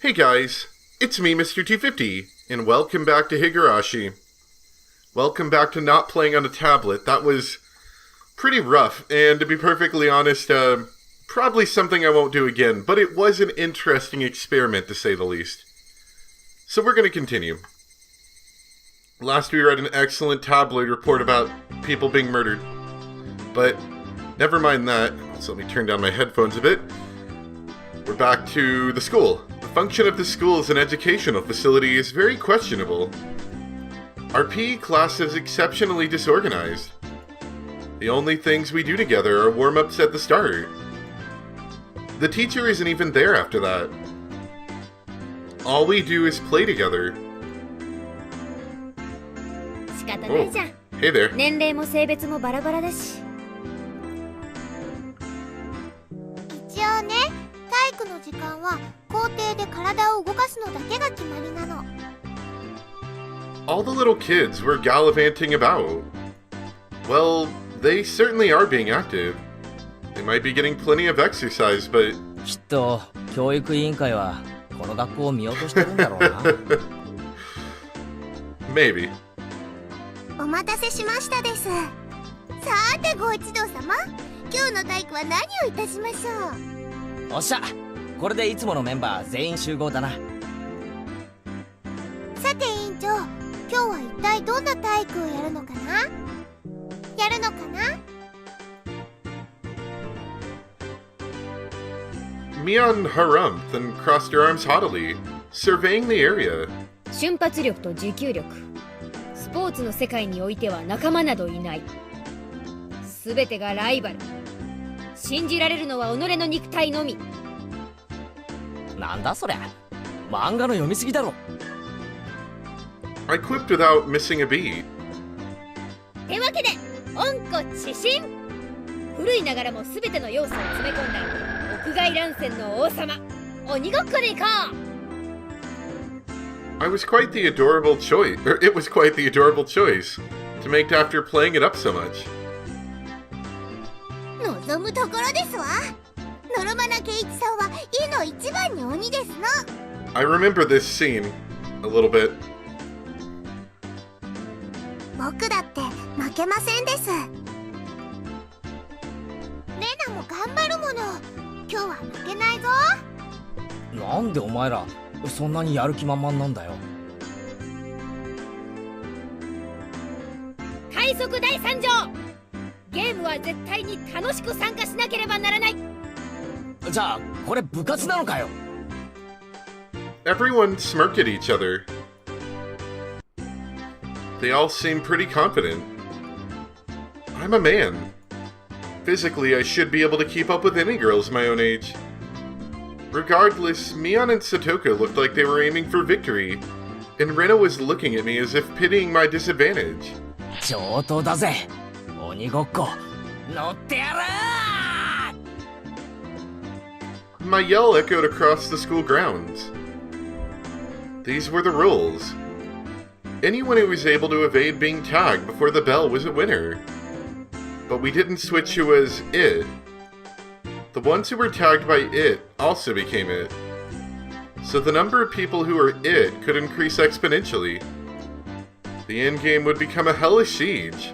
Hey guys, it's me, Mr. 250, and welcome back to Higurashi. Welcome back to not playing on a tablet. That was pretty rough, and to be perfectly honest, probably something I won't do again, but it was an interesting experiment to say the least. So we're going to continue. Last we read an excellent tabloid report about people being murdered. But never mind that. So let me turn down my headphones a bit. We're back to the school. The function of the school as an educational facility is very questionable. Our PE class is exceptionally disorganized. The only things we do together are warm-ups at the start. The teacher isn't even there after that. All we do is play together. Oh, hey there. 年齢も性別もバラバラだし。一応ね、体育の時間は校庭で体を動かすのだけが決まりなの。All the little kids were gallivanting about. Well, they certainly are being active. They might be getting plenty of exercise, but... きっと教育委員会はこの学校を見落としてるんだろうな。Maybe. お待たせしましたです。さてご一同様、今日の体育は何をいたしましょう。おっしゃ、これでいつものメンバー全員集合だな。さて委員長、今日は一体どんな体育をやるのかな？やるのかな？ Mion harumphed and crossed her arms haughtily, surveying the area. 瞬発力と持久力。スポーツの世界においては仲間などいない。すべてがライバル。信じられるのは己の肉体のみ。なんだそりゃ、漫画の読みすぎだろ。I quipped without missing a beat. てわけで、温故知新。古いながらもすべての要素を詰め込んだ屋外乱戦の王様。鬼ごっこでいこう。It was quite the adorable choice to make after playing it up so much. 望むところですわ。のろまな圭一さんは家の一番に鬼ですの。 I remember this scene a little bit. 僕だって負けませんです。レナも頑張るもの。今日は負けないぞ。なんでお前らそんなにやる気満々なんだよ。快速第3条。ゲームは絶対に楽しく参加しなければならない。じゃあこれ部活なのかよ。 Everyone smirked at each other. They all seemed pretty confident. I'm a man. Physically, I should be able to keep up with any girls my own age. Regardless, Mion and Satoka looked like they were aiming for victory, and Rena was looking at me as if pitying my disadvantage. 上等だぜ。鬼ごっこ乗ってやらー。 My yell echoed across the school grounds. These were the rules. Anyone who was able to evade being tagged before the bell was a winner. But we didn't switch who was it. The ones who were tagged by it also became it. So the number of people who were it could increase exponentially. The endgame would become a hellish siege.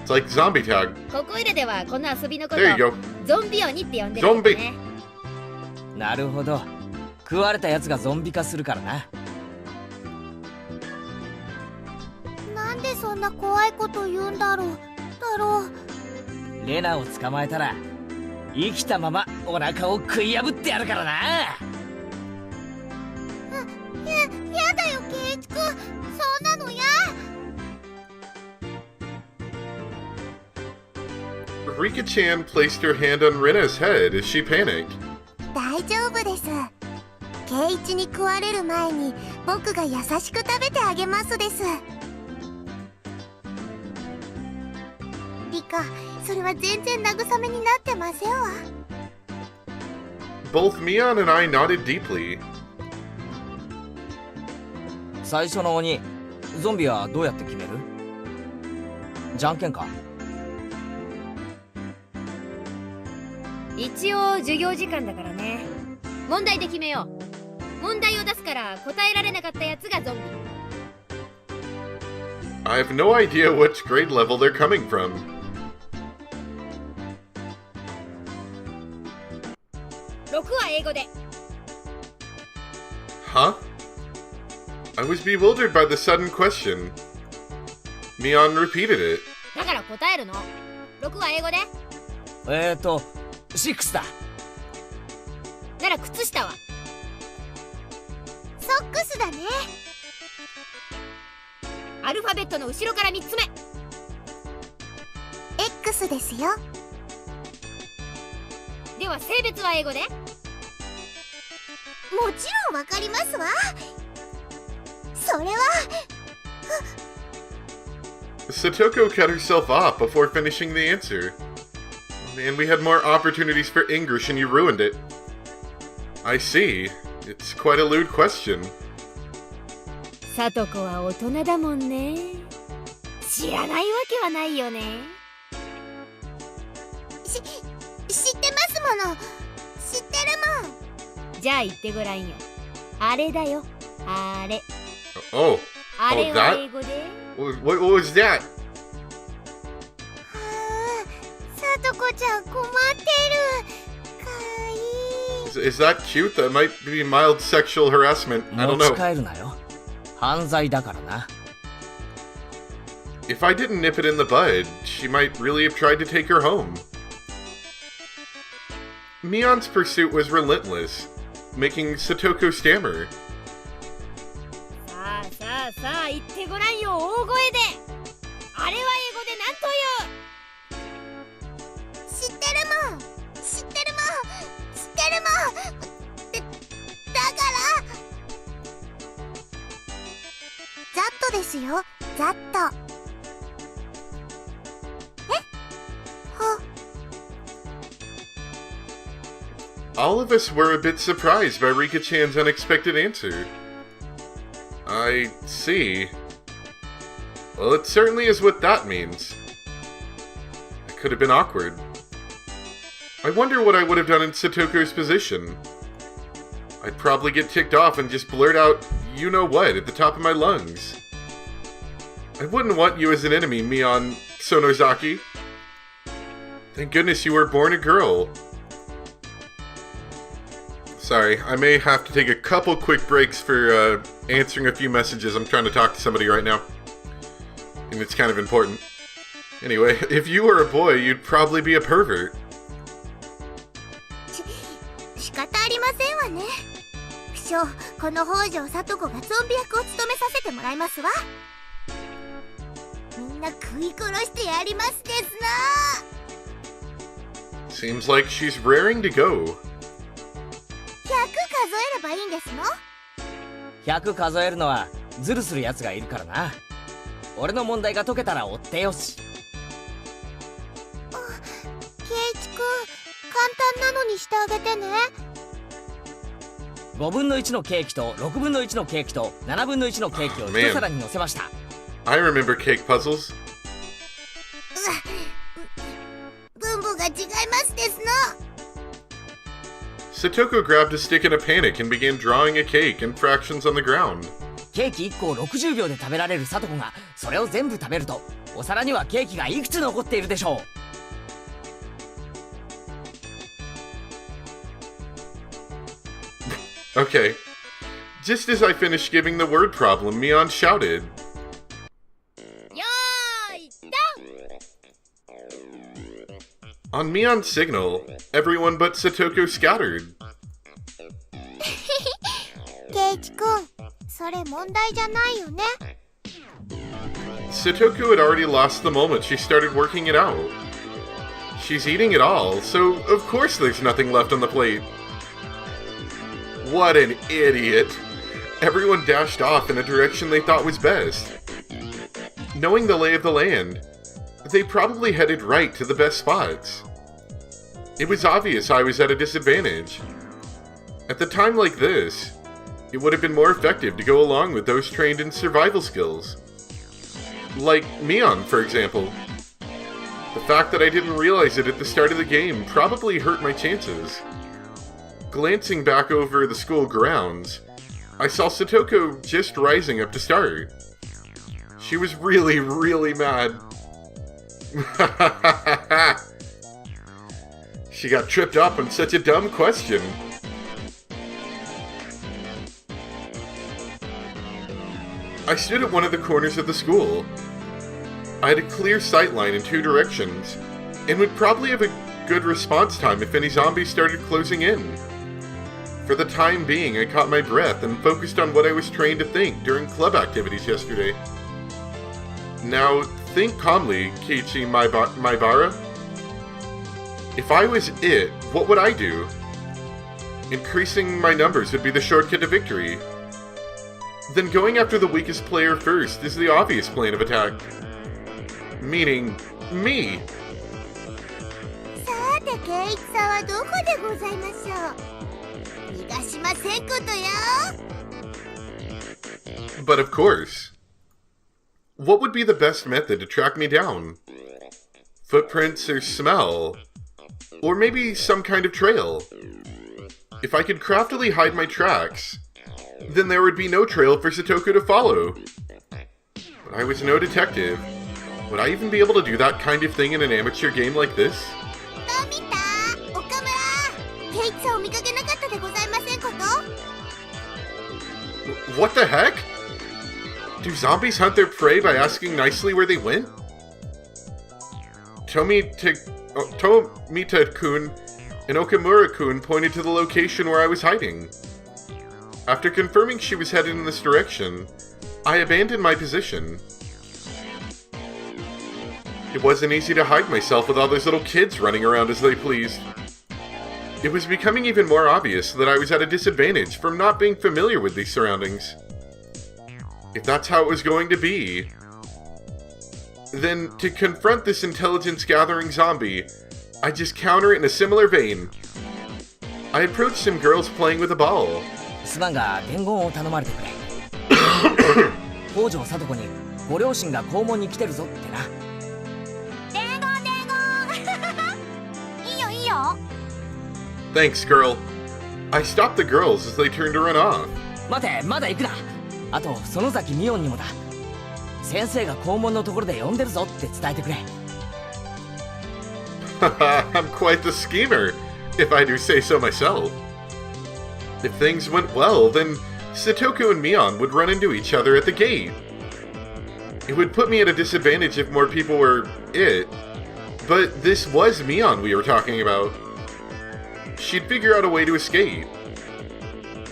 It's like zombie tag. ここいらではこの遊びのこと There you go. ゾンビ鬼って呼んでるんだね。なるほど。食われたやつがゾンビ化するからな。なんでそんな怖いこと言うんだろう。レナを捕まえたら生きたままお腹を食い破ってやるからな。やだよ圭一くん、そんなのや。Rika-chan placed her hand on Rena's head as she panicked. 大丈夫です。圭一に食われる前に僕が優しく食べてあげますです。リカ、それは全然慰めになってませんわ。Both Mion and I nodded deeply. 最初の鬼、ゾンビはどうやって決める？じゃんけんか。一応授業時間だからね。問題で決めよう。問題を出すから答えられなかったやつがゾンビ。 I have no idea which grade level they're coming from. 6は英語で。 Huh? I was bewildered by the sudden question. Mion repeated it. だから答えるの。6は英語で。6だ。なら靴下は。ソックスだね。アルファベットの後ろから3つ目。 X ですよ。では性別は英語で。もちろんわかりますわ。それは Satoko cut herself off before finishing the answer. Man, we had more opportunities for English and you ruined it. I see. It's quite a lewd question. さとこは大人だもんね。知らないわけはないよね。知ってますもの。知ってるもん。じゃあ言ってごらんよ。あれだよ。あれ。 Oh. あれは that? 英語で。What was that? さとこちゃん困ってる。かわいい。 Is that cute? That might be mild sexual harassment. I don't 持ち know. 帰るなよ。犯罪だからな。If I didn't nip it in the bud, she might really have tried to take her home. Mion's pursuit was relentless, making Satoko stammer. さあさあさあ言ってごらんよ。大声で。あれは英語でなんという。知ってるもん。知ってるもん。知ってるもん。だからザットですよ。ザット。All of us were a bit surprised by Rika-chan's unexpected answer. I see. Well, it certainly is what that means. It could have been awkward. I wonder what I would have done in Satoko's position. I'd probably get ticked off and just blurt out, you know what, at the top of my lungs. I wouldn't want you as an enemy, Mion Sonozaki. Thank goodness you were born a girl. Sorry, I may have to take a couple quick breaks for answering a few messages. I'm trying to talk to somebody right now. And it's kind of important. Anyway, if you were a boy, you'd probably be a pervert. 仕方ありませんわね。不詳、この北条里子がゾンビ役を務めさせてもらいますわ。みんな食い殺してやりますですな。 Seems like she's raring to go. 100数えればいいんですの100数えるのはズルするやつがいるからな。俺の問題が解けたら追ってよし。圭一くん、簡単なのにしてあげてね。5分の1のケーキと6分の1のケーキと7分の1のケーキを一皿に乗せました。I remember cake puzzles. 分母が違いますですの。Satoko grabbed a stick in a panic and began drawing a cake in fractions on the ground. ケーキ1個を60秒で食べられるサトコがそれを全部食べるとお皿にはケーキがいくつ残っているでしょう。Okay. Just as I finished giving the word problem, Mion shouted. よーい、ドン。 On Mion's signal, everyone but Satoko scattered. 圭一くん、それ問題じゃないよね。 Satoko had already lost the moment she started working it out. She's eating it all, so of course there's nothing left on the plate. What an idiot. Everyone dashed off in a direction they thought was best. Knowing the lay of the land, they probably headed right to the best spots. It was obvious I was at a disadvantage. At the time like this, it would have been more effective to go along with those trained in survival skills. Like Mion, for example. The fact that I didn't realize it at the start of the game probably hurt my chances. Glancing back over the school grounds, I saw Satoko just rising up to start. She was really, really mad. She got tripped up on such a dumb question. I stood at one of the corners of the school. I had a clear sight line in two directions, and would probably have a good response time if any zombies started closing in. For the time being, I caught my breath and focused on what I was trained to think during club activities yesterday. Now, think calmly, Keiichi Maibara. If I was it, what would I do? Increasing my numbers would be the shortcut to victory. Then going after the weakest player first is the obvious plan of attack. Meaning, me. さて圭一さんはどこでございましょう。逃がしませんことよ。 But of course. What would be the best method to track me down? Footprints or smell? Or maybe some kind of trail? If I could craftily hide my tracks, then there would be no trail for Satoko to follow. But I was no detective. Would I even be able to do that kind of thing in an amateur game like this? どう見た？岡村。圭一さんを見かけなかったでございませんこと？ What the heck? Do zombies hunt their prey by asking nicely where they went? Tomita-kun and Okamura-kun pointed to the location where I was hiding. After confirming she was headed in this direction, I abandoned my position. It wasn't easy to hide myself with all those little kids running around as they pleased. It was becoming even more obvious that I was at a disadvantage from not being familiar with these surroundings. If that's how it was going to be, then to confront this intelligence-gathering zombie, I just counter it in a similar vein. I approached some girls playing with a ball. すまんが伝言を頼まれてくれ。北条聡子にご両親が校門に来てるぞってな。伝言いいよいいよ。 Thanks, girl. I stopped the girls as they turned to run off. 待て、まだ行くな。あと園崎美音にもだ。先生が校門のところで呼んでるぞって伝えてくれ。I'm quite the schemer, if I do say so myself. If things went well, then Satoko and Mion would run into each other at the gate. It would put me at a disadvantage if more people were it, but this was Mion we were talking about. She'd figure out a way to escape.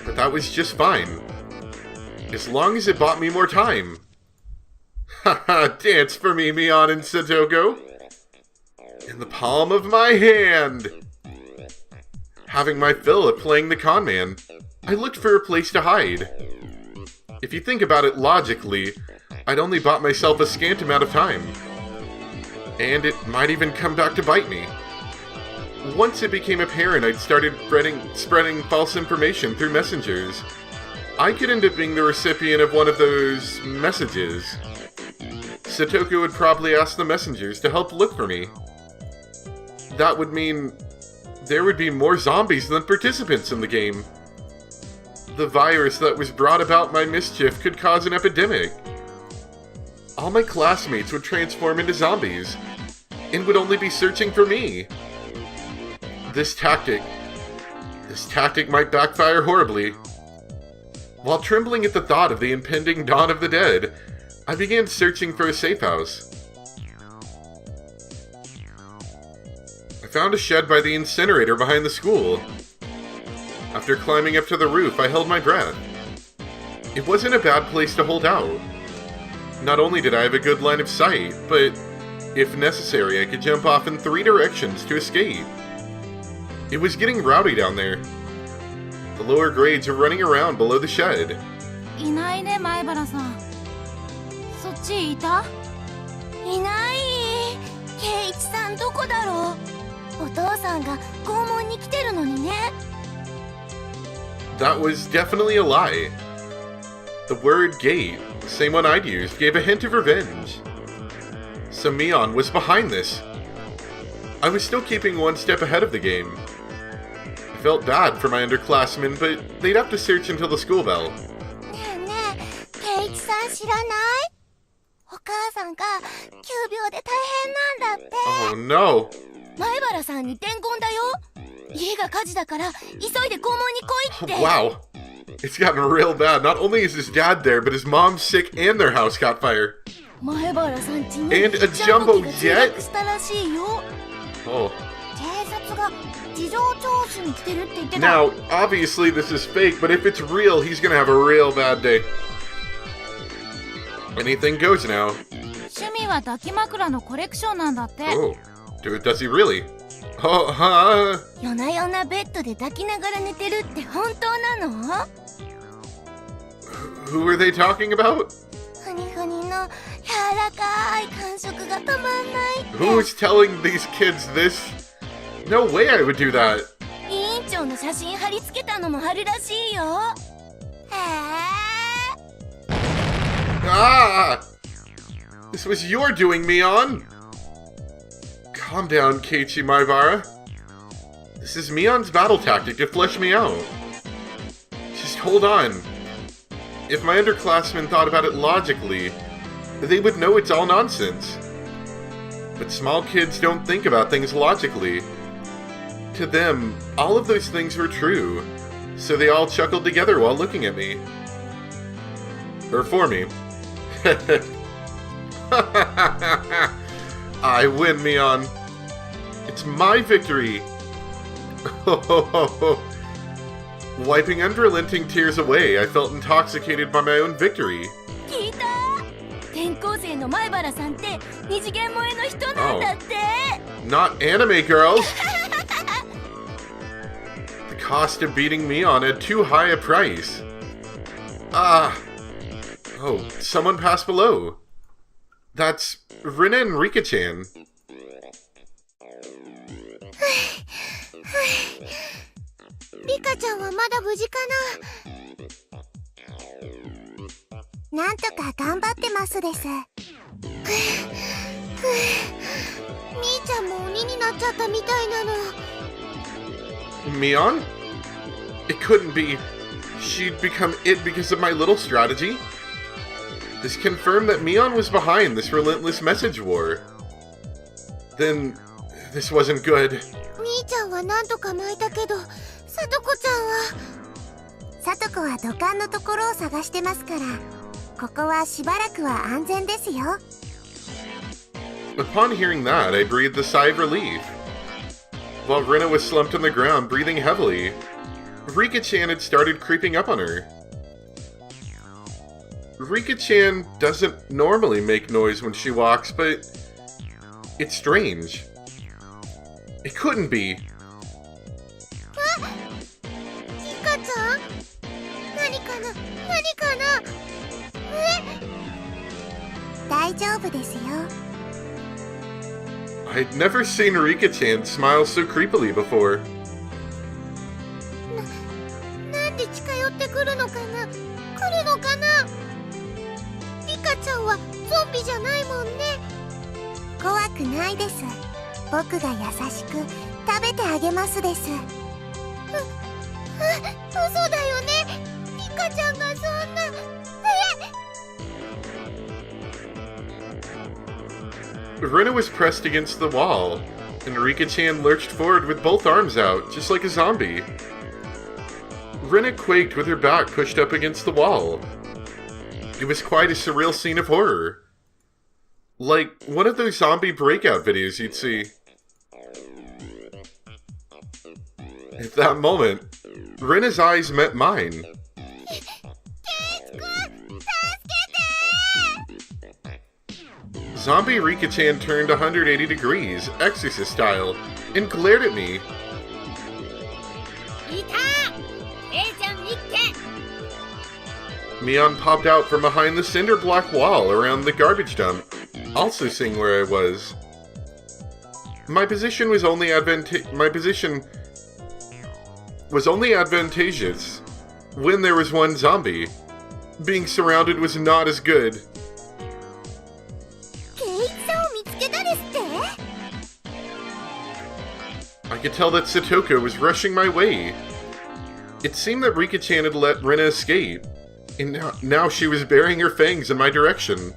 But that was just fine. As long as it bought me more time. Haha, dance for me, Mion and Satoko. In the palm of my hand. Having my fill of playing the con man, I looked for a place to hide. If you think about it logically, I'd only bought myself a scant amount of time. And it might even come back to bite me. Once it became apparent I'd started spreading false information through messengers, I could end up being the recipient of one of those messages. Satoko would probably ask the messengers to help look for me. That would mean there would be more zombies than participants in the game. The virus that was brought about by mischief could cause an epidemic. All my classmates would transform into zombies, and would only be searching for me. This tactic might backfire horribly. While trembling at the thought of the impending dawn of the dead, I began searching for a safe house. I found a shed by the incinerator behind the school. After climbing up to the roof, I held my breath. It wasn't a bad place to hold out. Not only did I have a good line of sight, but if necessary, I could jump off in 3 directions to escape. It was getting rowdy down there. The lower grades are running around below the shed. いないね、前原さん。そっちいた？いない。圭一さんどこだろう。お父さんが校門に来てるのにね。That was definitely a lie. The word gate, the same one I'd used, gave a hint of revenge. So Mion was behind this. I was still keeping one step ahead of the game. I felt bad for my underclassmen, but they'd have to search until the school bell. 知らない？お母さんが急病で大変なんだって。 Oh no. 前原さんに伝言だよ。家が火事だから急いで校門に来いって。 Wow. It's gotten real bad. Not only is his dad there, but his mom's sick and their house caught fire. 前原さん家に And a ジャンボ jumbo 機が墜 jet? 落したらしいよ。 Oh. 警察が事情聴取に来てるって言ってた。 Now, obviously this is fake, but if it's real, he's gonna have a real bad day. Anything goes now. 趣味は抱き枕のコレクションなんだって。 Oh. Dude, does he really? Oh, huh? 夜な夜なベッドで抱きながら寝てるって本当なの？ Who are they talking about? ふにふにの柔らかい感触が止まんないって。 Who's telling these kids this? No way I would do that. 委員長の写真貼り付けたのもあるらしいよ。へえ。 Ah! This was your doing, Mion! Calm down, Keiichi Maibara. This is Mion's battle tactic to flush me out. Just hold on. If my underclassmen thought about it logically, they would know it's all nonsense. But small kids don't think about things logically. To them, all of those things were true, so they all chuckled together while looking at me. Or for me. I win, Mion. It's my victory. Wiping unrelenting tears away, I felt intoxicated by my own victory. 聞いた？転校生の前原さんって二次元萌えの人なんだって。 Not anime girls. The cost of beating Mion at too high a price. Ah. Oh, someone passed below. That's Rina and Rika-chan. リカちゃんはまだ無事かな？なんとか頑張ってますです。みーちゃんも鬼になっちゃったみたいなの。 Mion? It couldn't be. She'd become it because of my little strategy? This confirmed that Mion was behind this relentless message war. Then, this wasn't good. みーちゃんはなんとか巻いたけど、さとこちゃんは。さとこは土管のところを探してますから、ここはしばらくは安全ですよ。 Upon hearing that, I breathed a sigh of relief. While Rina was slumped on the ground, breathing heavily, Rika-chan had started creeping up on her. Rika-chan doesn't normally make noise when she walks, but it's strange. It couldn't be. リカちゃん？何かな？何かな？大丈夫ですよ。 I'd never seen Rika-chan smile so creepily before. なんで近寄ってくるのかな？来るのかな？リカちゃんはゾンビじゃないもんね。怖くないです。僕が優しく食べてあげますです。嘘だよね。リカちゃんがそんな。Rina was pressed against the wall, and Rika-chan lurched forward with both arms out, just like a zombie. Rina quaked with her back pushed up against the wall. It was quite a surreal scene of horror. Like one of those zombie breakout videos you'd see. At that moment, Rina's eyes met mine. Zombie Rika-chan turned 180 degrees, exorcist style, and glared at me. いた！レイちゃん見っけ！ Mion popped out from behind the cinder block wall around the garbage dump, also seeing where I was. My position was only advantageous when there was one zombie. Being surrounded was not as good. ケイチさんを見つけたですって？ I could tell that Satoko was rushing my way. It seemed that Rika-chan had let Rina escape, And now she was baring her fangs in my direction.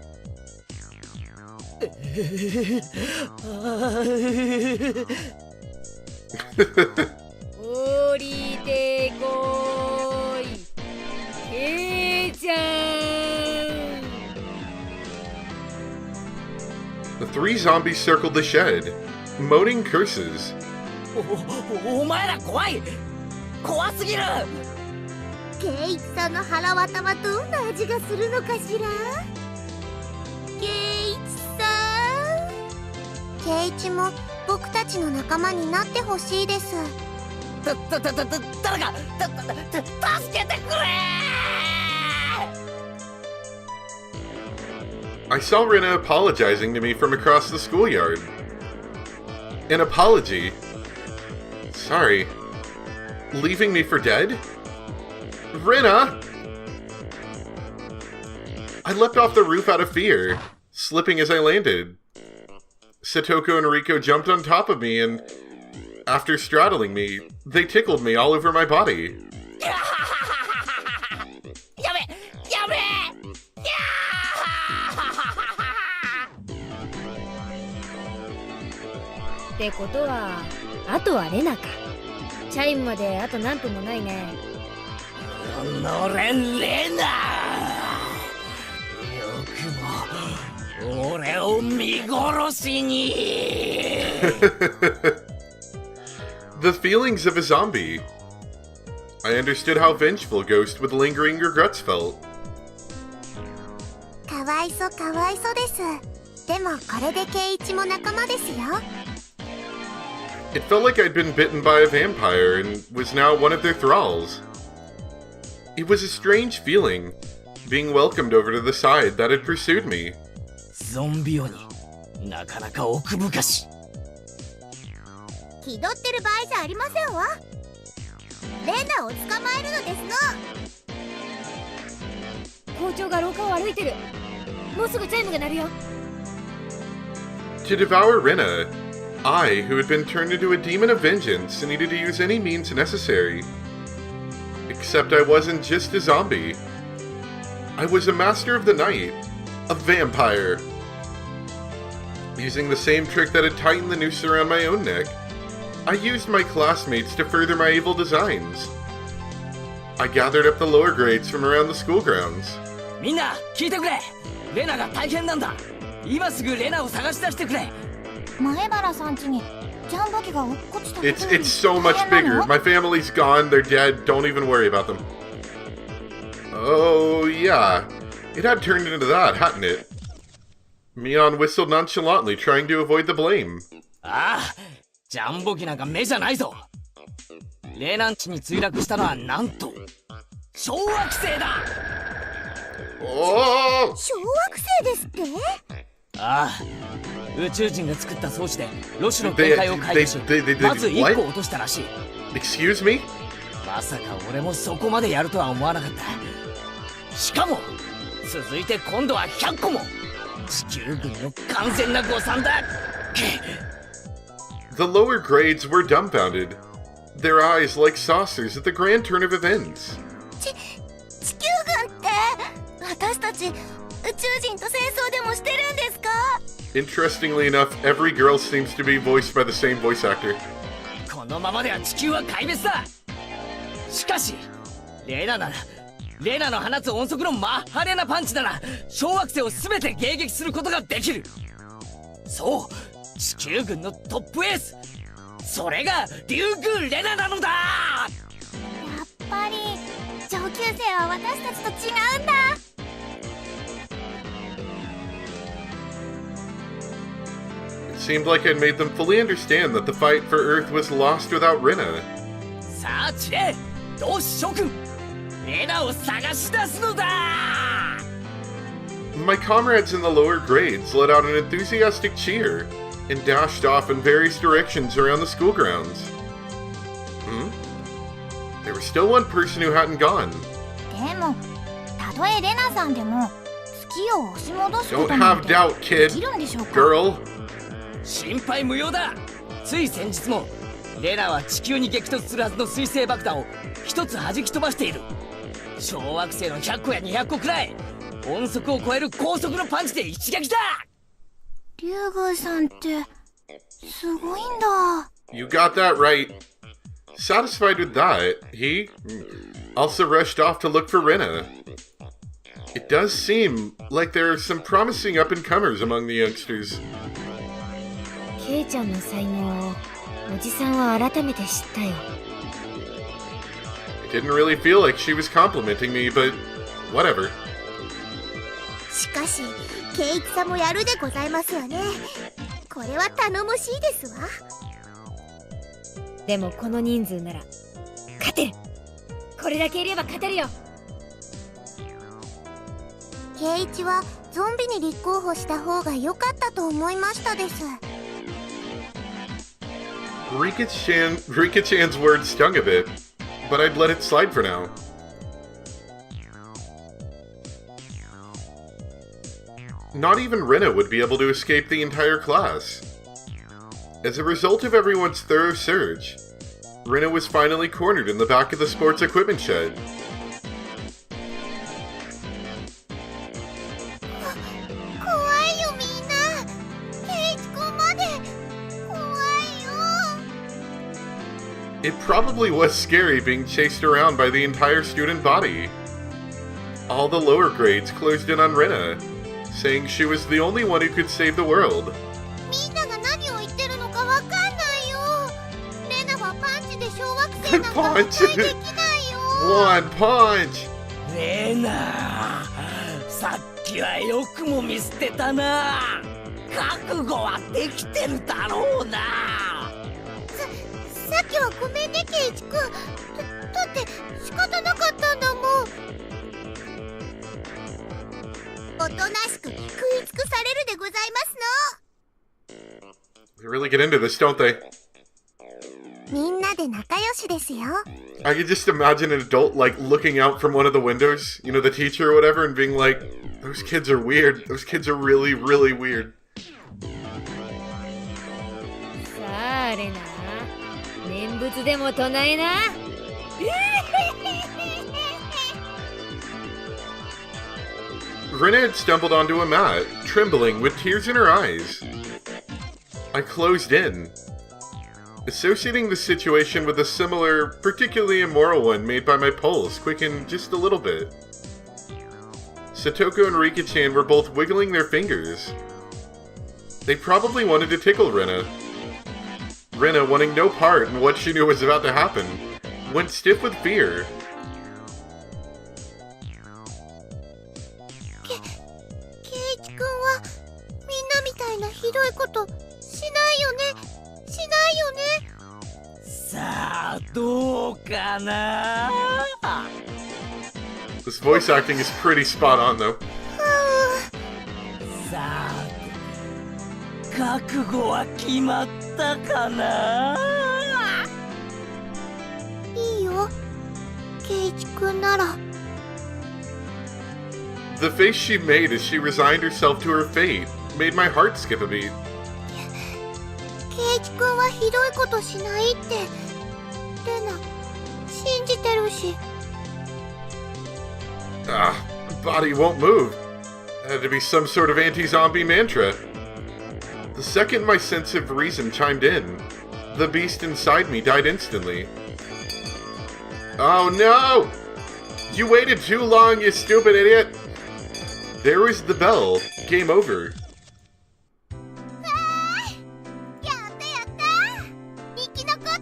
The three zombies circled the shed, moaning curses. お前ら怖い怖すぎる圭一さんの腹渡はどんな味がするのかしら。圭一さん、圭一も僕たちの仲間になってほしいです。誰か助けてくれ I saw Rina apologizing to me from across the schoolyard. An apology? Sorry. Leaving me for dead? Rina! I leapt off the roof out of fear, slipping as I landed. Satoko and Riko jumped on top of me and, after straddling me, they tickled me all over my body. やべやべってことは、あとはレナか。チャイムまであと何分もないね。のれレナよくも俺を見殺しに The feelings of a zombie. I understood how vengeful Ghost with lingering regrets felt. かわいそかわいそです。でもこれで圭一も仲間ですよ。It felt like I'd been bitten by a vampire and was now one of their thralls. It was a strange feeling, being welcomed over to the side that had pursued me. ゾンビ鬼なかなか奥深し気取ってる場合じゃありませんわ。レナを捕まえるのですの。校長が廊下を歩いてる。もうすぐチャイムが鳴るよ。To devour Rina, I, who had been turned into a demon of vengeance, needed to use any means necessary. Except I wasn't just a zombie. I was a master of the night, a vampire. Using the same trick that had tightened the noose around my own neck, I used my classmates to further my evil designs. I gathered up the lower grades from around the school grounds. みんな聞いてくれレナが大変なんだ今すぐレナを探し出してくれ前原さん家にジャンボ機が落っこちたことより It's so much bigger. My family's gone, they're dead, don't even worry about them. Oh, yeah. It had turned into that, hadn't it? Mion whistled nonchalantly, trying to avoid the blame. ああジャンボ機なんか目じゃないぞレナン地に墜落したのはなんと小惑星だ Oh! 小惑星ですって。ああ宇宙人が作った装置でロシュの展開を解除しまず1個落としたらしい Excuse me? まさか俺もそこまでやるとは思わなかったしかも続いて今度は100個も地球軍の完全な誤算だ The lower grades were dumbfounded, their eyes like saucers at the grand turn of events. 地球軍って私たち宇宙人と戦争でもしてるんですか Interestingly enough, every girl seems to be voiced by the same voice actor. このままでは地球は壊滅だしかしレナの放つ音速のマッハレナパンチなら小惑星を全て迎撃することができるそう地球軍のトップエースそれがリュウグウレナなのだやっぱり上級生は私たちと違うんだ It seemed like I'd made them fully understand that the fight for Earth was lost without Rina. さあチレ同志諸君レナを探し出すのだ My comrades in the lower grades let out an enthusiastic cheer and dashed off in various directions around the school grounds. There was still one person who hadn't gone. でもたとえレナさんでも月を押し戻すこ Don't となん have て doubt, で kid. きるんでしょうか Girl. 心配無用だつい先日もレナは地球に激突するはずの水星爆弾を一つ弾き飛ばしている小惑星の100個や200個くらい音速を超える高速のパンチで一撃だ。竜宮さんってすごいんだ。 You got that right. Satisfied with that, he also rushed off to look for Rena. It does seem like there are some promising up-and-comers among the youngsters. ケイちゃんの才能をおじさんは改めて知ったよ。It didn't really feel like she was complimenting me, but whatever. しかし圭一さんもやるでございますわね。これは頼もしいですわ。でもこの人数なら勝てる。これだけいれば勝てるよ。圭一はゾンビに立候補した方が良かったと思いましたです。Rika-chan's words stung a bit, but I'd let it slide for now. Not even Rena would be able to escape the entire class. As a result of everyone's thorough search, Rena was finally cornered in the back of the sports equipment shed. 怖いよみんな。圭一君まで怖いよ。 It probably was scary being chased around by the entire student body. All the lower grades closed in on Rena, saying she was the only one who could save the world. みんなが何を言ってるのかわかんないよ。レナはパンチで小惑星なんか破壊できないよ。One punch! レーナ、さっきはよくも見捨てたな。覚悟はできてるだろうな。さっきはごめんね圭一君。だって仕方なかったんだもん。おとなしく食い尽くされるでございますの。 They really get into this, don't they? みんなで仲良しですよ。 I could just imagine an adult, like, looking out from one of the windows, you know, the teacher or whatever, and being like, those kids are weird. Those kids are really, really weird. さあレナ、念仏でも唱えな。Rena had stumbled onto a mat, trembling with tears in her eyes. I closed in, associating the situation with a similar, particularly immoral one made by my pulse quickened just a little bit. Satoko and Rika-chan were both wiggling their fingers. They probably wanted to tickle Rena. Rena, wanting no part in what she knew was about to happen, went stiff with fear. 圭一君はみんなみたいなひどいことしないよね。しないよね。さあどうかな。 This voice acting is pretty spot on, though. さあ覚悟は決まったかな。いいよ圭一君なら。 The face she made as she resigned herself to her fate made my heart skip a beat. 圭一君はひどいことしないってレナ信じてるし。 Body won't move. Had to be some sort of anti-zombie mantra. The second my sense of reason chimed in, the beast inside me died instantly. Oh no! You waited too long, you stupid idiot! There was the bell. Game over. やったやった生き残ったよ。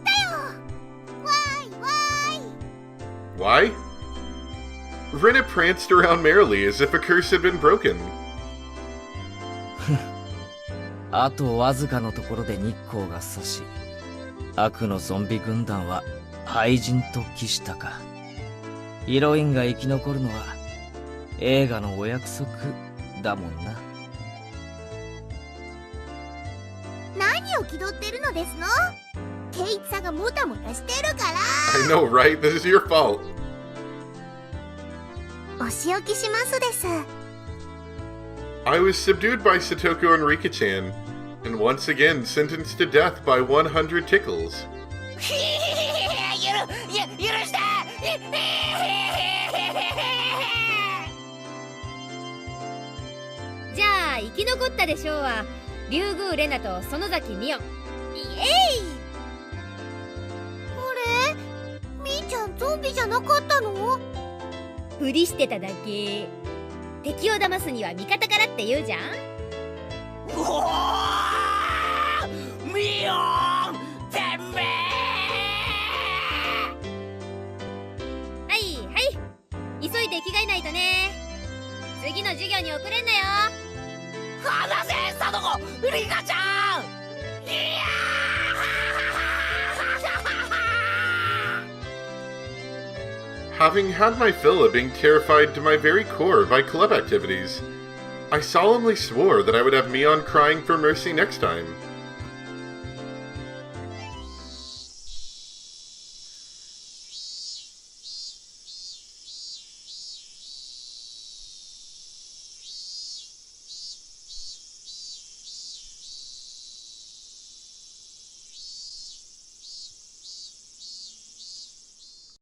わーいわーい。 Why? Rena pranced around merrily as if a curse had been broken. あとわずかのところで日光が差し、悪のゾンビ軍団は廃人と帰したか。ヒロインが生き残るのは映画のお約束だもんな。何を気取ってるのですの。圭一さんがもたもたしてるから。 I know, right? This is your fault. お仕置きしますです。 I was subdued by Satoko and Rika-chan, and once again sentenced to death by 100 tickles. 許した生き残ったでしょうは竜宮レナと園崎美音。イエイ。あれ、みーちゃんゾンビじゃなかったの？ふりしてただけ。敵を騙すには味方からって言うじゃん。うおー、ミオンてめはいはい、急いで着替えないとね。次の授業に遅れんなよ。離せサドコ、リカちゃん。いやHaving had my fill of being terrified to my very core by club activities, I solemnly swore that I would have Mion crying for mercy next time.